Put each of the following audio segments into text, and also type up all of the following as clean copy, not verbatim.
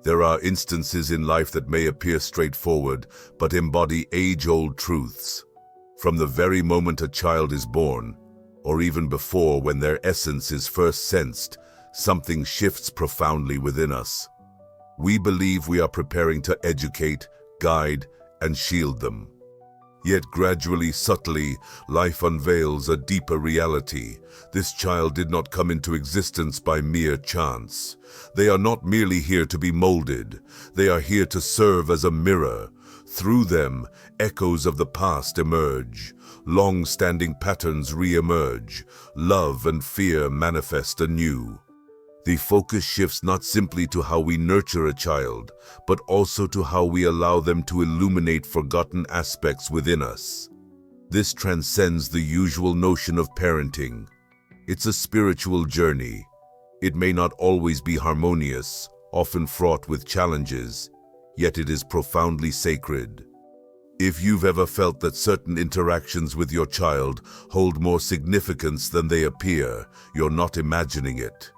There are instances in life that may appear straightforward, but embody age-old truths. From the very moment a child is born, or even before when their essence is first sensed, something shifts profoundly within us. We believe we are preparing to educate, guide, and shield them. Yet gradually, subtly, life unveils a deeper reality. This child did not come into existence by mere chance. They are not merely here to be molded. They are here to serve as a mirror. Through them, echoes of the past emerge. Long-standing patterns re-emerge. Love and fear manifest anew. The focus shifts not simply to how we nurture a child, but also to how we allow them to illuminate forgotten aspects within us. This transcends the usual notion of parenting. It's a spiritual journey. It may not always be harmonious, often fraught with challenges, yet it is profoundly sacred. If you've ever felt that certain interactions with your child hold more significance than they appear, you're not imagining it.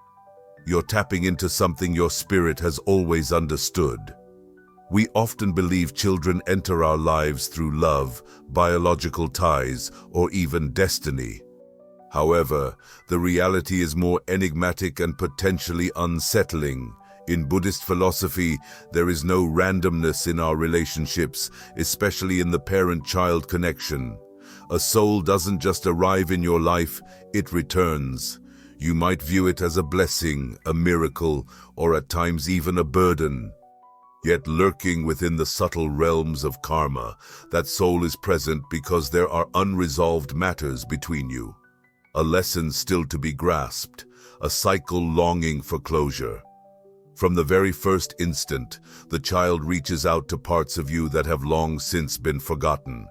You're tapping into something your spirit has always understood. We often believe children enter our lives through love, biological ties, or even destiny. However, the reality is more enigmatic and potentially unsettling. In Buddhist philosophy, there is no randomness in our relationships, especially in the parent-child connection. A soul doesn't just arrive in your life, it returns. You might view it as a blessing, a miracle, or at times even a burden. Yet lurking within the subtle realms of karma, that soul is present because there are unresolved matters between you. A lesson still to be grasped, a cycle longing for closure. From the very first instant, the child reaches out to parts of you that have long since been forgotten.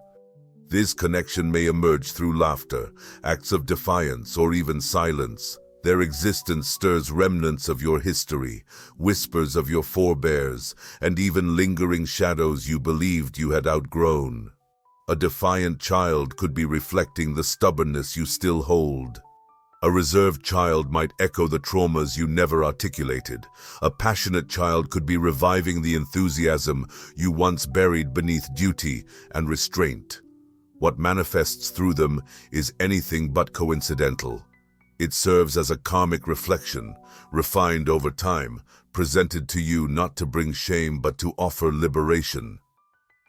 This connection may emerge through laughter, acts of defiance, or even silence. Their existence stirs remnants of your history, whispers of your forebears, and even lingering shadows you believed you had outgrown. A defiant child could be reflecting the stubbornness you still hold. A reserved child might echo the traumas you never articulated. A passionate child could be reviving the enthusiasm you once buried beneath duty and restraint. What manifests through them is anything but coincidental. It serves as a karmic reflection, refined over time, presented to you not to bring shame but to offer liberation.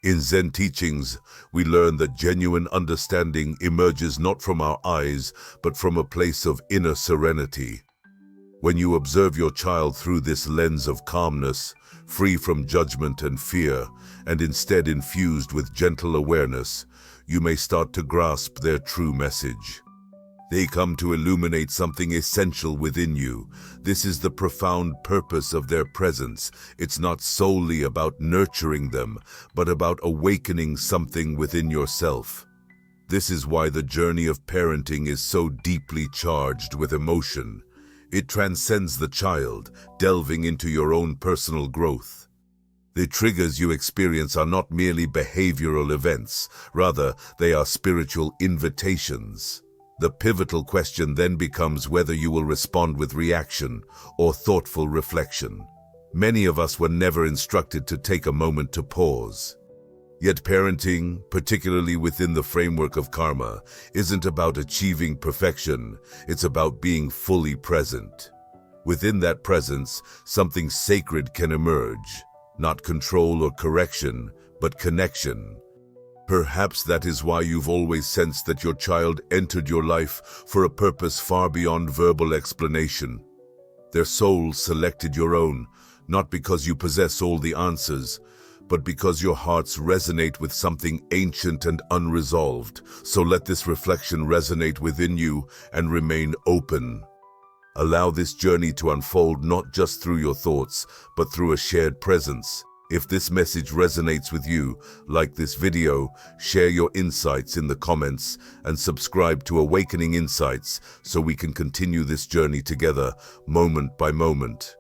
In Zen teachings, we learn that genuine understanding emerges not from our eyes, but from a place of inner serenity. When you observe your child through this lens of calmness, free from judgment and fear, and instead infused with gentle awareness, you may start to grasp their true message. They come to illuminate something essential within you. This is the profound purpose of their presence. It's not solely about nurturing them, but about awakening something within yourself. This is why the journey of parenting is so deeply charged with emotion. It transcends the child, delving into your own personal growth. The triggers you experience are not merely behavioral events. Rather, they are spiritual invitations. The pivotal question then becomes whether you will respond with reaction or thoughtful reflection. Many of us were never instructed to take a moment to pause. Yet parenting, particularly within the framework of karma, isn't about achieving perfection. It's about being fully present. Within that presence, something sacred can emerge. Not control or correction, but connection. Perhaps that is why you've always sensed that your child entered your life for a purpose far beyond verbal explanation. Their soul selected your own, not because you possess all the answers, but because your hearts resonate with something ancient and unresolved. So let this reflection resonate within you and remain open. Allow this journey to unfold not just through your thoughts, but through a shared presence. If this message resonates with you, like this video, share your insights in the comments, and subscribe to Awakening Insights so we can continue this journey together, moment by moment.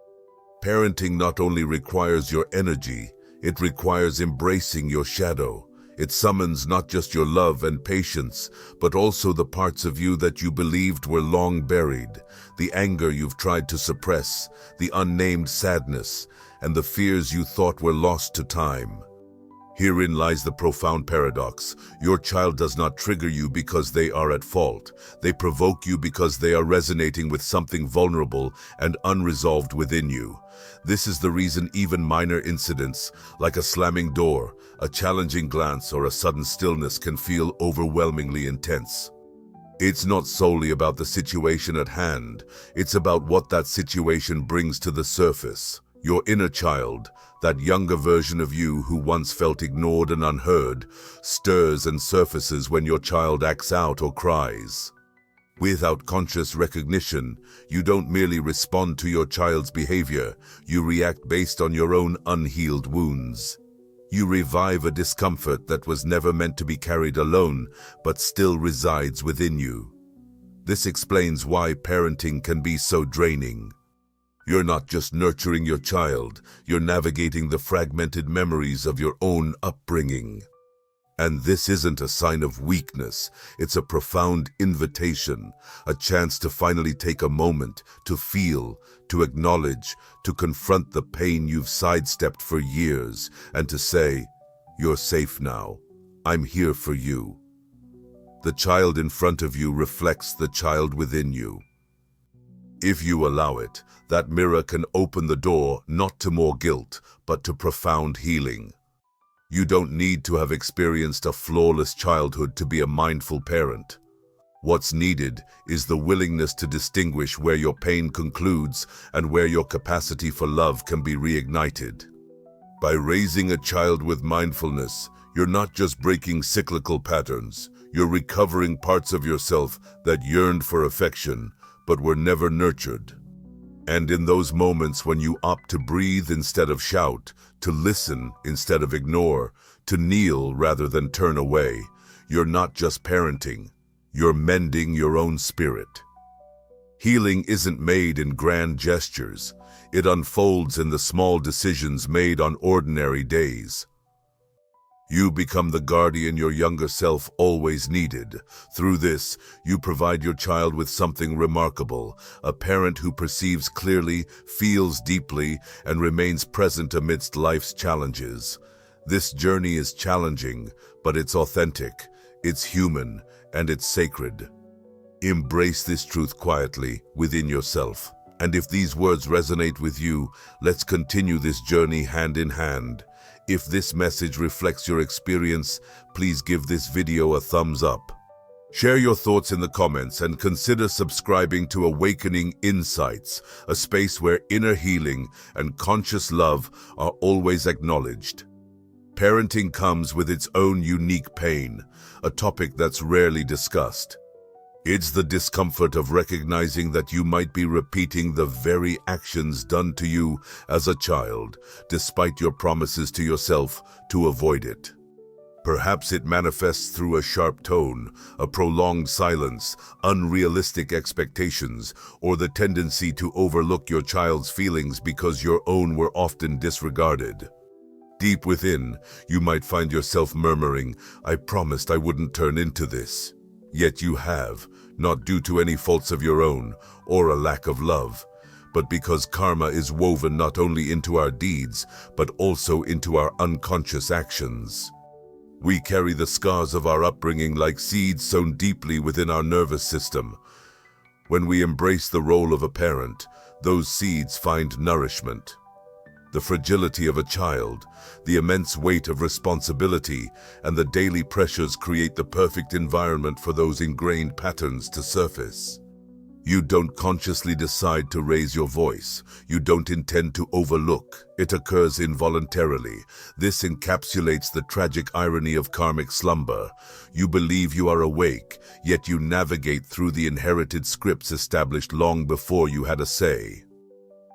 Parenting not only requires your energy, it requires embracing your shadow. It summons not just your love and patience, but also the parts of you that you believed were long buried, the anger you've tried to suppress, the unnamed sadness, and the fears you thought were lost to time. Herein lies the profound paradox. Your child does not trigger you because they are at fault. They provoke you because they are resonating with something vulnerable and unresolved within you. This is the reason even minor incidents, like a slamming door, a challenging glance, or a sudden stillness, can feel overwhelmingly intense. It's not solely about the situation at hand. It's about what that situation brings to the surface. Your inner child, that younger version of you who once felt ignored and unheard, stirs and surfaces when your child acts out or cries. Without conscious recognition, you don't merely respond to your child's behavior, you react based on your own unhealed wounds. You revive a discomfort that was never meant to be carried alone, but still resides within you. This explains why parenting can be so draining. You're not just nurturing your child, you're navigating the fragmented memories of your own upbringing. And this isn't a sign of weakness, it's a profound invitation, a chance to finally take a moment, to feel, to acknowledge, to confront the pain you've sidestepped for years, and to say, "You're safe now. I'm here for you." The child in front of you reflects the child within you. If you allow it, that mirror can open the door not to more guilt, but to profound healing. You don't need to have experienced a flawless childhood to be a mindful parent. What's needed is the willingness to distinguish where your pain concludes and where your capacity for love can be reignited. By raising a child with mindfulness, you're not just breaking cyclical patterns, you're recovering parts of yourself that yearned for affection, but were never nurtured. And in those moments when you opt to breathe instead of shout, to listen instead of ignore, to kneel rather than turn away, you're not just parenting, you're mending your own spirit. Healing isn't made in grand gestures, it unfolds in the small decisions made on ordinary days. You become the guardian your younger self always needed. Through this, you provide your child with something remarkable, a parent who perceives clearly, feels deeply, and remains present amidst life's challenges. This journey is challenging, but it's authentic, it's human, and it's sacred. Embrace this truth quietly within yourself. And if these words resonate with you, let's continue this journey hand in hand. If this message reflects your experience, please give this video a thumbs up. Share your thoughts in the comments and consider subscribing to Awakening Insights, a space where inner healing and conscious love are always acknowledged. Parenting comes with its own unique pain, a topic that's rarely discussed. It's the discomfort of recognizing that you might be repeating the very actions done to you as a child, despite your promises to yourself to avoid it. Perhaps it manifests through a sharp tone, a prolonged silence, unrealistic expectations, or the tendency to overlook your child's feelings because your own were often disregarded. Deep within, you might find yourself murmuring, "I promised I wouldn't turn into this." Yet you have, not due to any faults of your own or a lack of love, but because karma is woven not only into our deeds, but also into our unconscious actions. We carry the scars of our upbringing like seeds sown deeply within our nervous system. When we embrace the role of a parent, those seeds find nourishment. The fragility of a child, the immense weight of responsibility, and the daily pressures create the perfect environment for those ingrained patterns to surface. You don't consciously decide to raise your voice. You don't intend to overlook. It occurs involuntarily. This encapsulates the tragic irony of karmic slumber. You believe you are awake, yet you navigate through the inherited scripts established long before you had a say.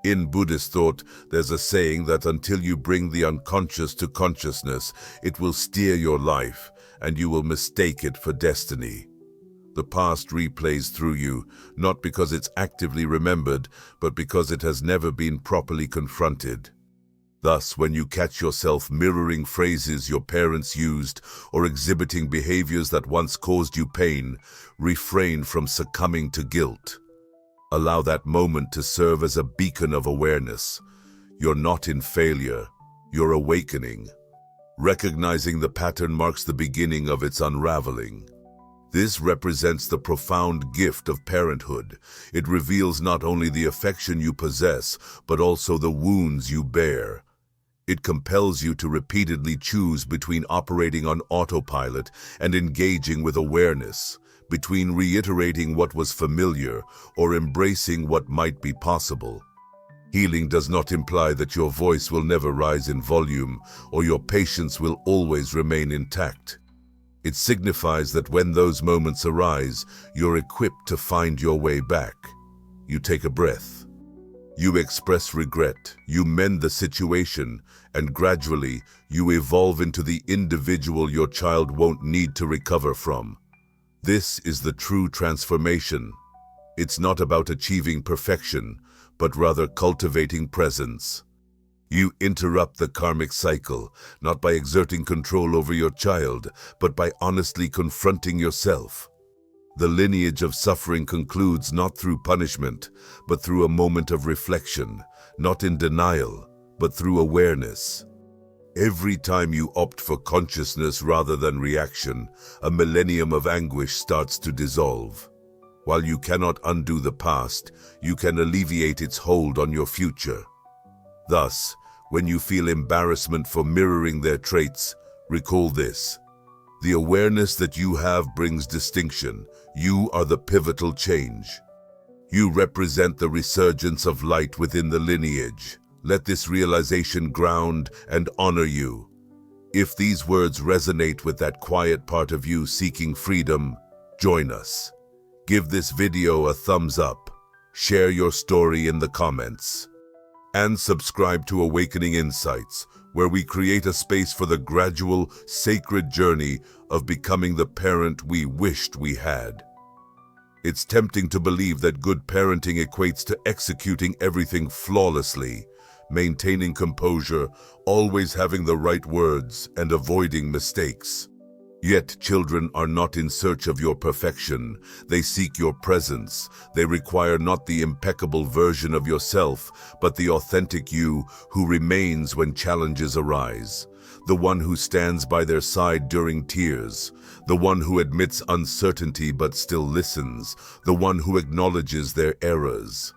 In Buddhist thought, there's a saying that until you bring the unconscious to consciousness, it will steer your life, and you will mistake it for destiny. The past replays through you, not because it's actively remembered, but because it has never been properly confronted. Thus, when you catch yourself mirroring phrases your parents used or exhibiting behaviors that once caused you pain, refrain from succumbing to guilt. Allow that moment to serve as a beacon of awareness. You're not in failure, you're awakening. Recognizing the pattern marks the beginning of its unraveling. This represents the profound gift of parenthood. It reveals not only the affection you possess, but also the wounds you bear. It compels you to repeatedly choose between operating on autopilot and engaging with awareness, between reiterating what was familiar or embracing what might be possible. Healing does not imply that your voice will never rise in volume or your patience will always remain intact. It signifies that when those moments arise, you're equipped to find your way back. You take a breath. You express regret, you mend the situation, and gradually you evolve into the individual your child won't need to recover from. This is the true transformation. It's not about achieving perfection, but rather cultivating presence. You interrupt the karmic cycle, not by exerting control over your child, but by honestly confronting yourself. The lineage of suffering concludes not through punishment, but through a moment of reflection, not in denial, but through awareness. Every time you opt for consciousness rather than reaction, a millennium of anguish starts to dissolve. While you cannot undo the past, you can alleviate its hold on your future. Thus, when you feel embarrassment for mirroring their traits, recall this. The awareness that you have brings distinction. You are the pivotal change. You represent the resurgence of light within the lineage. Let this realization ground and honor you. If these words resonate with that quiet part of you seeking freedom, join us. Give this video a thumbs up, share your story in the comments, and subscribe to Awakening Insights, where we create a space for the gradual, sacred journey of becoming the parent we wished we had. It's tempting to believe that good parenting equates to executing everything flawlessly, maintaining composure, always having the right words, and avoiding mistakes. Yet children are not in search of your perfection. They seek your presence. They require not the impeccable version of yourself, but the authentic you who remains when challenges arise. The one who stands by their side during tears. The one who admits uncertainty but still listens. The one who acknowledges their errors.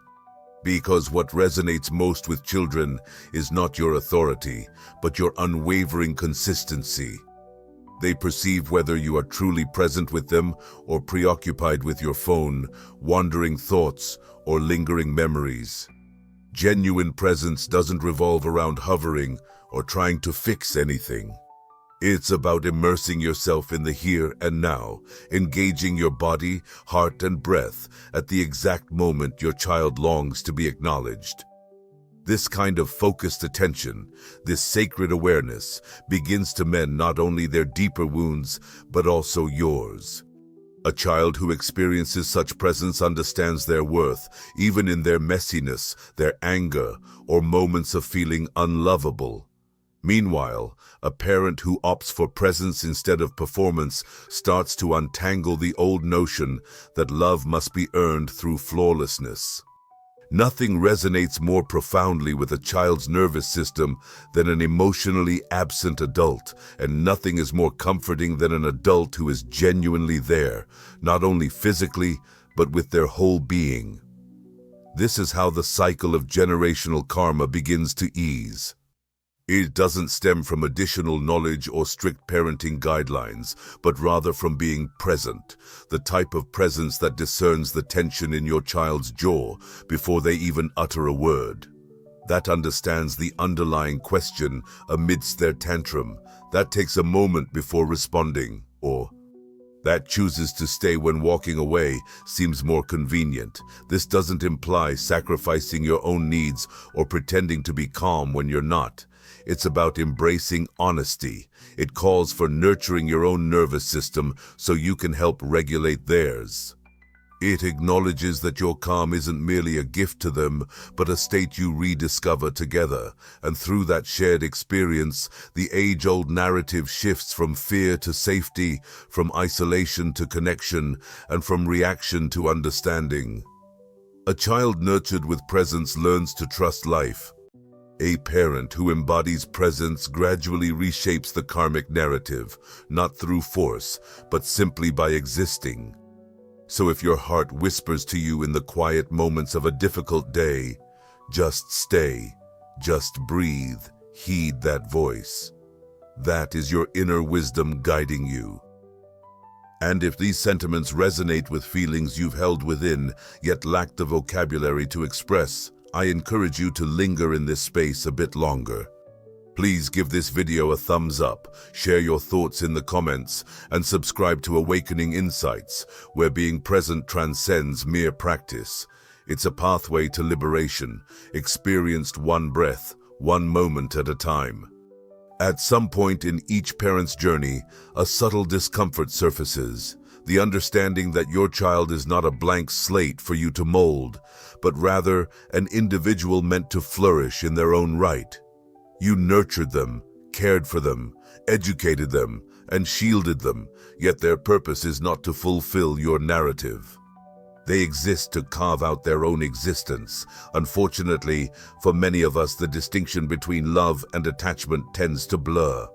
Because what resonates most with children is not your authority, but your unwavering consistency. They perceive whether you are truly present with them or preoccupied with your phone, wandering thoughts, or lingering memories. Genuine presence doesn't revolve around hovering or trying to fix anything. It's about immersing yourself in the here and now, engaging your body, heart, and breath at the exact moment your child longs to be acknowledged. This kind of focused attention, this sacred awareness, begins to mend not only their deeper wounds, but also yours. A child who experiences such presence understands their worth, even in their messiness, their anger, or moments of feeling unlovable. Meanwhile, a parent who opts for presence instead of performance starts to untangle the old notion that love must be earned through flawlessness. Nothing resonates more profoundly with a child's nervous system than an emotionally absent adult, and nothing is more comforting than an adult who is genuinely there, not only physically, but with their whole being. This is how the cycle of generational karma begins to ease. It doesn't stem from additional knowledge or strict parenting guidelines, but rather from being present, the type of presence that discerns the tension in your child's jaw before they even utter a word. That understands the underlying question amidst their tantrum, that takes a moment before responding, or that chooses to stay when walking away seems more convenient. This doesn't imply sacrificing your own needs or pretending to be calm when you're not. It's about embracing honesty. It calls for nurturing your own nervous system so you can help regulate theirs. It acknowledges that your calm isn't merely a gift to them, but a state you rediscover together. And through that shared experience, the age-old narrative shifts from fear to safety, from isolation to connection, and from reaction to understanding. A child nurtured with presence learns to trust life. A parent who embodies presence gradually reshapes the karmic narrative, not through force, but simply by existing. So if your heart whispers to you in the quiet moments of a difficult day, just stay, just breathe, heed that voice. That is your inner wisdom guiding you. And if these sentiments resonate with feelings you've held within, yet lack the vocabulary to express, I encourage you to linger in this space a bit longer. Please give this video a thumbs up, share your thoughts in the comments, and subscribe to Awakening Insights, where being present transcends mere practice. It's a pathway to liberation, experienced one breath, one moment at a time. At some point in each parent's journey, a subtle discomfort surfaces, the understanding that your child is not a blank slate for you to mold, but rather an individual meant to flourish in their own right. You nurtured them, cared for them, educated them, and shielded them, yet their purpose is not to fulfill your narrative. They exist to carve out their own existence. Unfortunately, for many of us, the distinction between love and attachment tends to blur.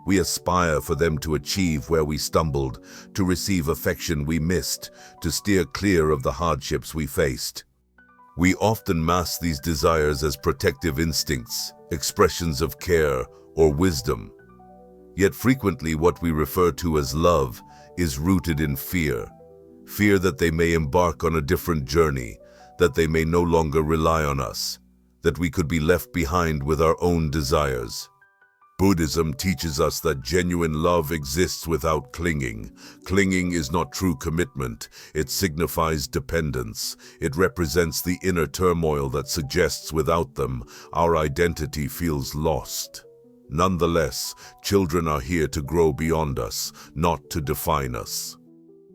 We aspire for them to achieve where we stumbled, to receive affection we missed, to steer clear of the hardships we faced. We often mask these desires as protective instincts, expressions of care, or wisdom. Yet frequently what we refer to as love is rooted in fear. Fear that they may embark on a different journey, that they may no longer rely on us, that we could be left behind with our own desires. Buddhism teaches us that genuine love exists without clinging. Clinging is not true commitment. It signifies dependence. It represents the inner turmoil that suggests without them, our identity feels lost. Nonetheless, children are here to grow beyond us, not to define us.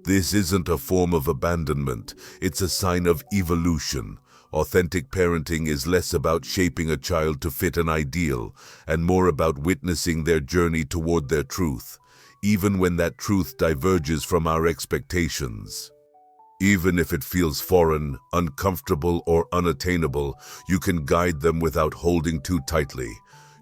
This isn't a form of abandonment, it's a sign of evolution. Authentic parenting is less about shaping a child to fit an ideal, and more about witnessing their journey toward their truth, even when that truth diverges from our expectations. Even if it feels foreign, uncomfortable, or unattainable, you can guide them without holding too tightly.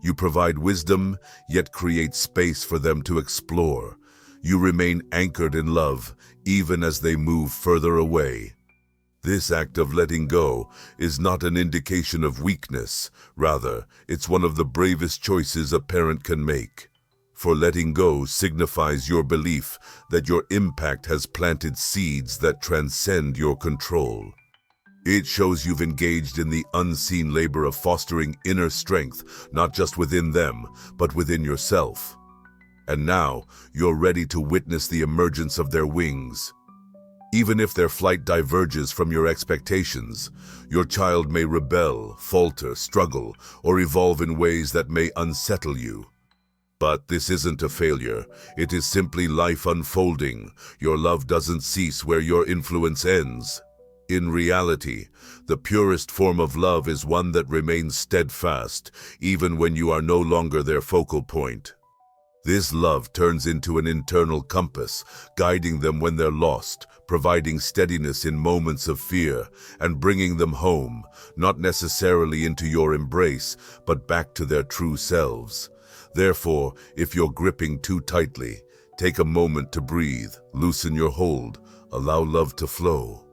You provide wisdom, yet create space for them to explore. You remain anchored in love, even as they move further away. This act of letting go is not an indication of weakness. Rather, it's one of the bravest choices a parent can make. For letting go signifies your belief that your impact has planted seeds that transcend your control. It shows you've engaged in the unseen labor of fostering inner strength, not just within them, but within yourself. And now, you're ready to witness the emergence of their wings. Even if their flight diverges from your expectations, your child may rebel, falter, struggle, or evolve in ways that may unsettle you. But this isn't a failure. It is simply life unfolding. Your love doesn't cease where your influence ends. In reality, the purest form of love is one that remains steadfast, even when you are no longer their focal point. This love turns into an internal compass, guiding them when they're lost, providing steadiness in moments of fear, and bringing them home, not necessarily into your embrace, but back to their true selves. Therefore, if you're gripping too tightly, take a moment to breathe, loosen your hold, allow love to flow.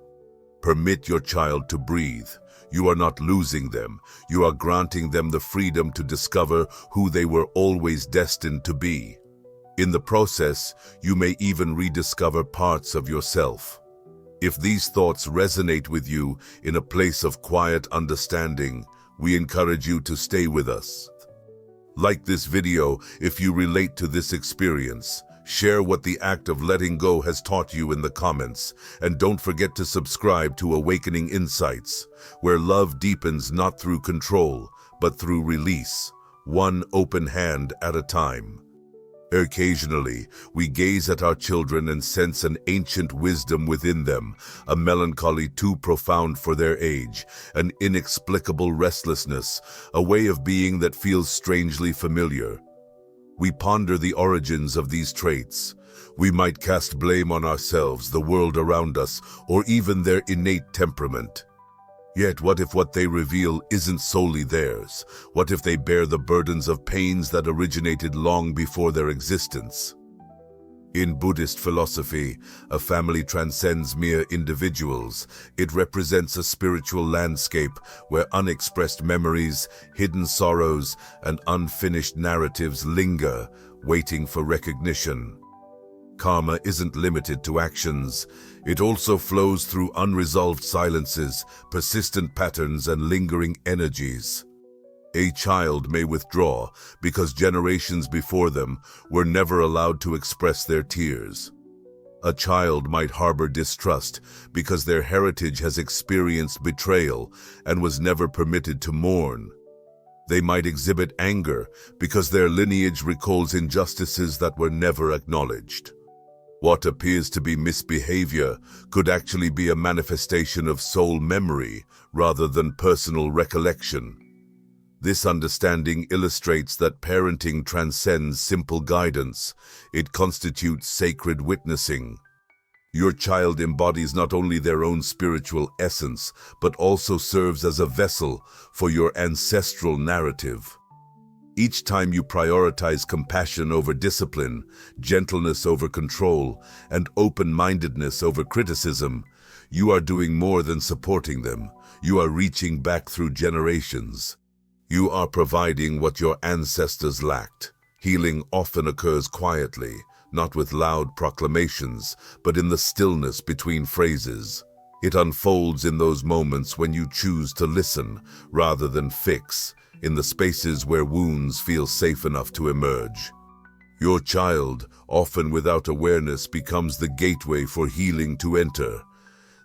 Permit your child to breathe. You are not losing them. You are granting them the freedom to discover who they were always destined to be. In the process, you may even rediscover parts of yourself. If these thoughts resonate with you in a place of quiet understanding, we encourage you to stay with us. Like this video if you relate to this experience. Share what the act of letting go has taught you in the comments, and don't forget to subscribe to Awakening Insights, where love deepens not through control, but through release, one open hand at a time. Occasionally, we gaze at our children and sense an ancient wisdom within them, a melancholy too profound for their age, an inexplicable restlessness, a way of being that feels strangely familiar. We ponder the origins of these traits. We might cast blame on ourselves, the world around us, or even their innate temperament. Yet what if what they reveal isn't solely theirs? What if they bear the burdens of pains that originated long before their existence? In Buddhist philosophy, a family transcends mere individuals. It represents a spiritual landscape where unexpressed memories, hidden sorrows, and unfinished narratives linger, waiting for recognition. Karma isn't limited to actions. It also flows through unresolved silences, persistent patterns, and lingering energies. A child may withdraw because generations before them were never allowed to express their tears. A child might harbor distrust because their heritage has experienced betrayal and was never permitted to mourn. They might exhibit anger because their lineage recalls injustices that were never acknowledged. What appears to be misbehavior could actually be a manifestation of soul memory rather than personal recollection. This understanding illustrates that parenting transcends simple guidance. It constitutes sacred witnessing. Your child embodies not only their own spiritual essence, but also serves as a vessel for your ancestral narrative. Each time you prioritize compassion over discipline, gentleness over control, and open-mindedness over criticism, you are doing more than supporting them. You are reaching back through generations. You are providing what your ancestors lacked. Healing often occurs quietly, not with loud proclamations, but in the stillness between phrases. It unfolds in those moments when you choose to listen rather than fix, in the spaces where wounds feel safe enough to emerge. Your child, often without awareness, becomes the gateway for healing to enter.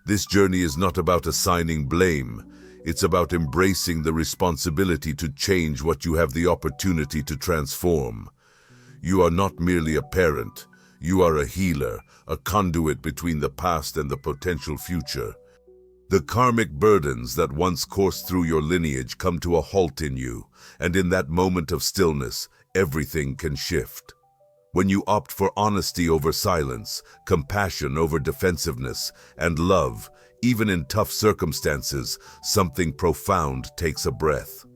This journey is not about assigning blame. It's about embracing the responsibility to change what you have the opportunity to transform. You are not merely a parent. You are a healer, a conduit between the past and the potential future. The karmic burdens that once coursed through your lineage come to a halt in you, and in that moment of stillness, everything can shift. When you opt for honesty over silence, compassion over defensiveness, and love, even in tough circumstances, something profound takes a breath.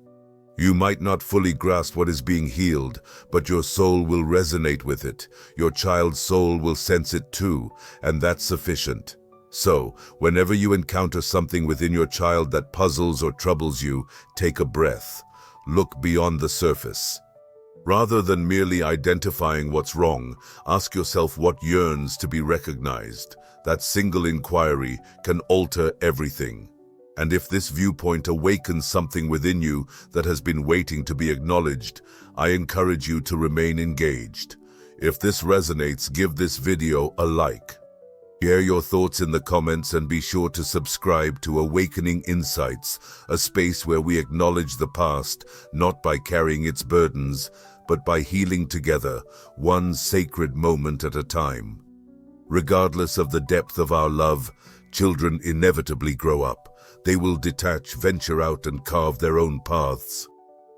You might not fully grasp what is being healed, but your soul will resonate with it. Your child's soul will sense it too, and that's sufficient. So, whenever you encounter something within your child that puzzles or troubles you, take a breath. Look beyond the surface. Rather than merely identifying what's wrong, ask yourself what yearns to be recognized. That single inquiry can alter everything. And if this viewpoint awakens something within you that has been waiting to be acknowledged, I encourage you to remain engaged. If this resonates, give this video a like. Share your thoughts in the comments and be sure to subscribe to Awakening Insights, a space where we acknowledge the past, not by carrying its burdens, but by healing together, one sacred moment at a time. Regardless of the depth of our love, children inevitably grow up. They will detach, venture out, and carve their own paths.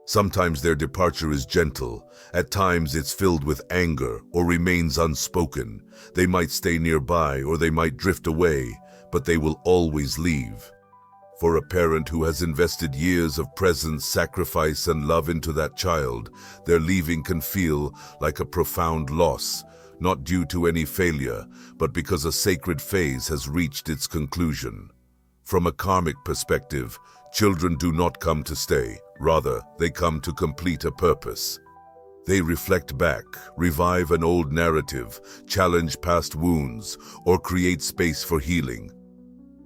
Sometimes their departure is gentle. At times it's filled with anger or remains unspoken. They might stay nearby or they might drift away, but they will always leave. For a parent who has invested years of presence, sacrifice, and love into that child, their leaving can feel like a profound loss, not due to any failure, but because a sacred phase has reached its conclusion. From a karmic perspective, children do not come to stay. Rather, they come to complete a purpose. They reflect back, revive an old narrative, challenge past wounds, or create space for healing.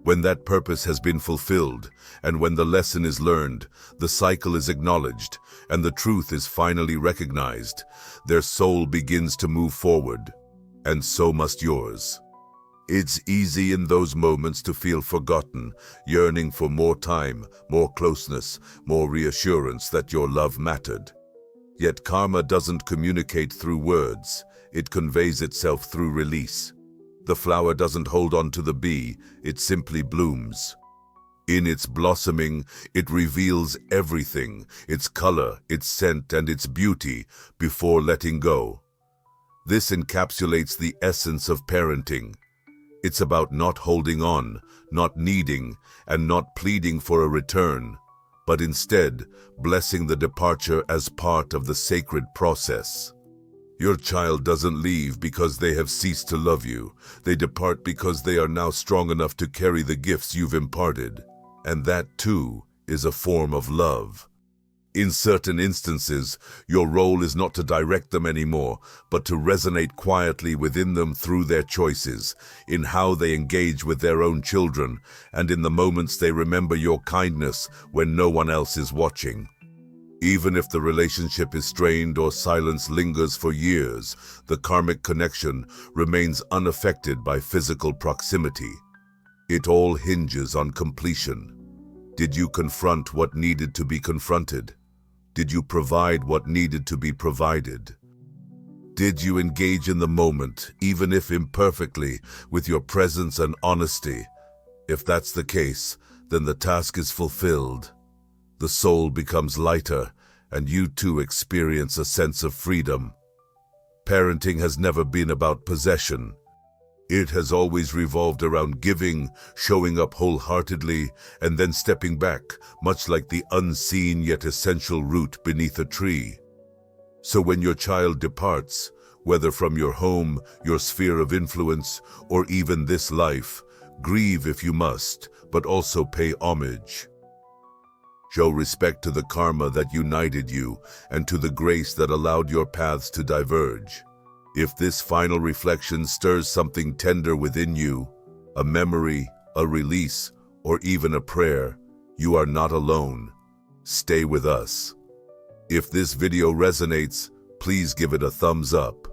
When that purpose has been fulfilled, and when the lesson is learned, the cycle is acknowledged, and the truth is finally recognized, their soul begins to move forward, and so must yours. It's easy in those moments to feel forgotten, yearning for more time, more closeness, more reassurance that your love mattered. Yet karma doesn't communicate through words, it conveys itself through release. The flower doesn't hold on to the bee, it simply blooms. In its blossoming, it reveals everything, its color, its scent, and its beauty, before letting go. This encapsulates the essence of parenting. It's about not holding on, not needing, and not pleading for a return, but instead blessing the departure as part of the sacred process. Your child doesn't leave because they have ceased to love you. They depart because they are now strong enough to carry the gifts you've imparted. And that, too, is a form of love. In certain instances, your role is not to direct them anymore, but to resonate quietly within them through their choices, in how they engage with their own children, and in the moments they remember your kindness when no one else is watching. Even if the relationship is strained or silence lingers for years, the karmic connection remains unaffected by physical proximity. It all hinges on completion. Did you confront what needed to be confronted? Did you provide what needed to be provided? Did you engage in the moment, even if imperfectly, with your presence and honesty? If that's the case, then the task is fulfilled. The soul becomes lighter, and you too experience a sense of freedom. Parenting has never been about possession. It has always revolved around giving, showing up wholeheartedly, and then stepping back, much like the unseen yet essential root beneath a tree. So when your child departs, whether from your home, your sphere of influence, or even this life, grieve if you must, but also pay homage. Show respect to the karma that united you and to the grace that allowed your paths to diverge. If this final reflection stirs something tender within you, a memory, a release, or even a prayer, you are not alone. Stay with us. If this video resonates, please give it a thumbs up.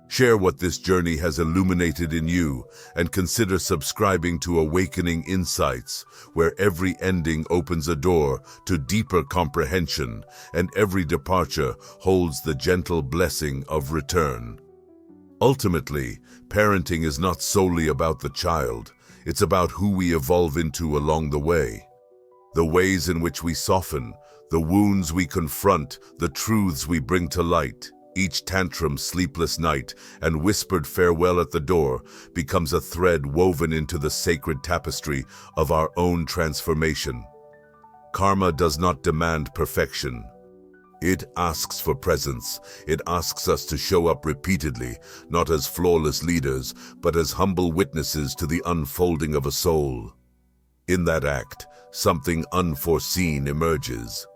Share what this journey has illuminated in you, and consider subscribing to Awakening Insights, where every ending opens a door to deeper comprehension, and every departure holds the gentle blessing of return. Ultimately, parenting is not solely about the child. It's about who we evolve into along the way. The ways in which we soften, the wounds we confront, the truths we bring to light. Each tantrum, sleepless night, and whispered farewell at the door becomes a thread woven into the sacred tapestry of our own transformation. Karma does not demand perfection. It asks for presence. It asks us to show up repeatedly, not as flawless leaders, but as humble witnesses to the unfolding of a soul. In that act, something unforeseen emerges.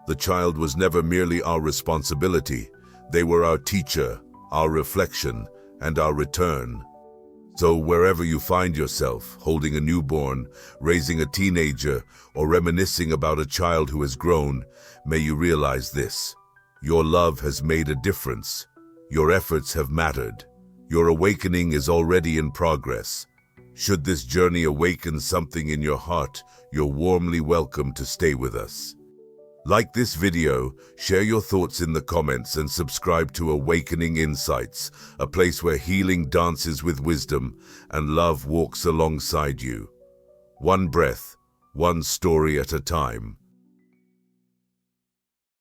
The child was never merely our responsibility. They were our teacher, our reflection, and our return. So wherever you find yourself, holding a newborn, raising a teenager, or reminiscing about a child who has grown, may you realize this: your love has made a difference. Your efforts have mattered. Your awakening is already in progress. Should this journey awaken something in your heart, you're warmly welcome to stay with us. Like this video, share your thoughts in the comments, and subscribe to Awakening Insights, a place where healing dances with wisdom and love walks alongside you. One breath, one story at a time.